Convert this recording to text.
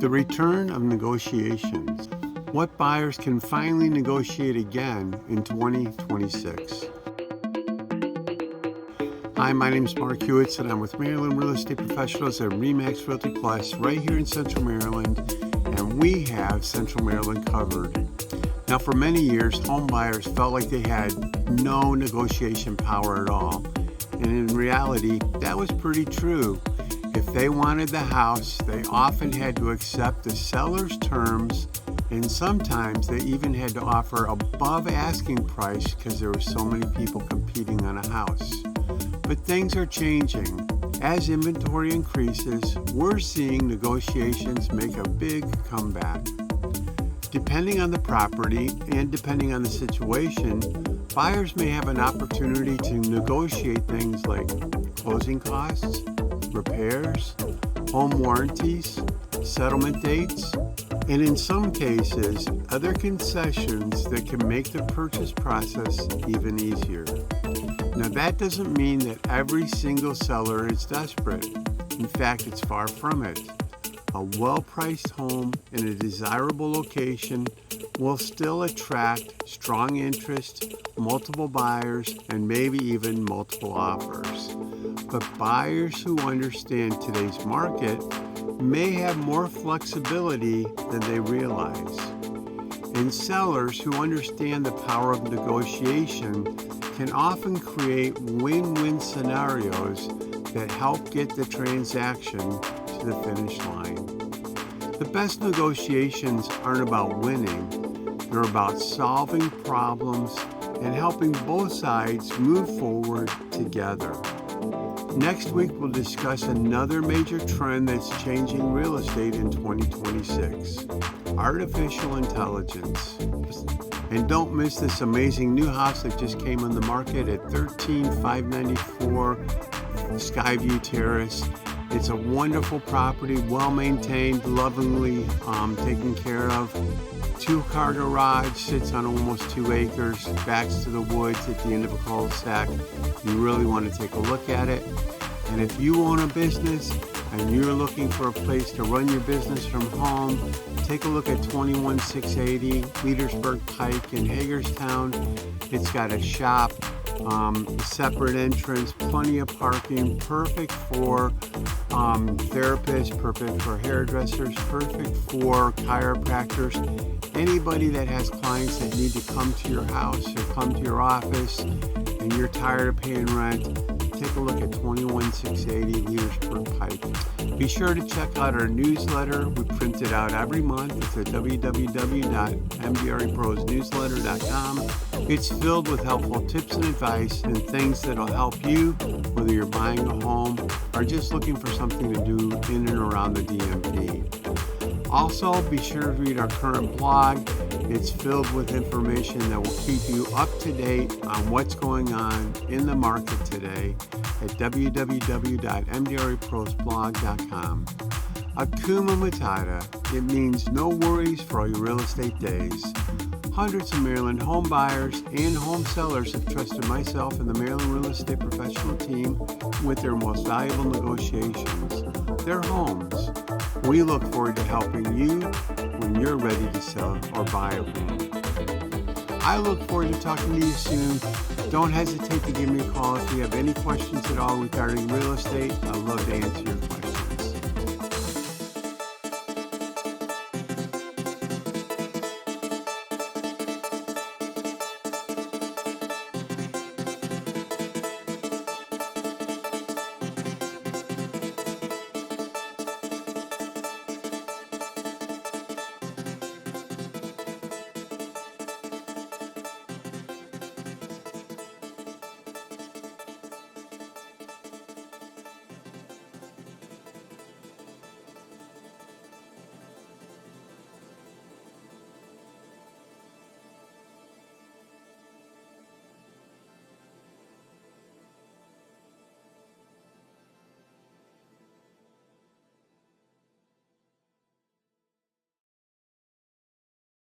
The return of negotiations. What buyers can finally negotiate again in 2026. Hi, my name is Mark Hewitson. I'm with Maryland Real Estate Professionals at RE/MAX Realty Plus right here in Central Maryland, and we have Central Maryland covered. Now, for many years, home buyers felt like they had no negotiation power at all, and in reality, that was pretty true. If they wanted the house, they often had to accept the seller's terms, and sometimes they even had to offer above asking price because there were so many people competing on a house. But things are changing. As inventory increases, we're seeing negotiations make a big comeback. Depending on the property and depending on the situation, buyers may have an opportunity to negotiate things like closing costs, repairs, home warranties, settlement dates, and in some cases, other concessions that can make the purchase process even easier. Now, that doesn't mean that every single seller is desperate. In fact, it's far from it. A well-priced home in a desirable location will still attract strong interest, multiple buyers, and maybe even multiple offers. But buyers who understand today's market may have more flexibility than they realize. And sellers who understand the power of negotiation can often create win-win scenarios that help get the transaction to the finish line. The best negotiations aren't about winning, they're about solving problems and helping both sides move forward together. Next week, we'll discuss another major trend that's changing real estate in 2026, artificial intelligence. And don't miss this amazing new house that just came on the market at 13594 Skyview Terrace. It's a wonderful property, well-maintained, lovingly taken care of. 2-car garage, sits on almost 2 acres, backs to the woods at the end of a cul-de-sac. You really want to take a look at it. And if you own a business and you're looking for a place to run your business from home, take a look at 21680 Leadersburg Pike in Hagerstown. It's got a shop, separate entrance, plenty of parking, perfect for therapists, perfect for hairdressers, perfect for chiropractors. Anybody that has clients that need to come to your house or come to your office and you're tired of paying rent, take a look at 21680 Leadersburg Pike. Be sure to check out our newsletter. We print it out every month. It's at www.mdreprosnewsletter.com. It's filled with helpful tips and advice and things that'll help you, whether you're buying a home or just looking for something to do in and around the DMV. Also, be sure to read our current blog. It's filled with information that will keep you up to date on what's going on in the market today at www.mdreprosblog.com. Akuma Matata. It means no worries for all your real estate days. Hundreds of Maryland home buyers and home sellers have trusted myself and the Maryland Real Estate Professional team with their most valuable negotiations, their homes. We look forward to helping you when you're ready to sell or buy a home. I look forward to talking to you soon. Don't hesitate to give me a call if you have any questions at all regarding real estate. I'd love to answer your questions.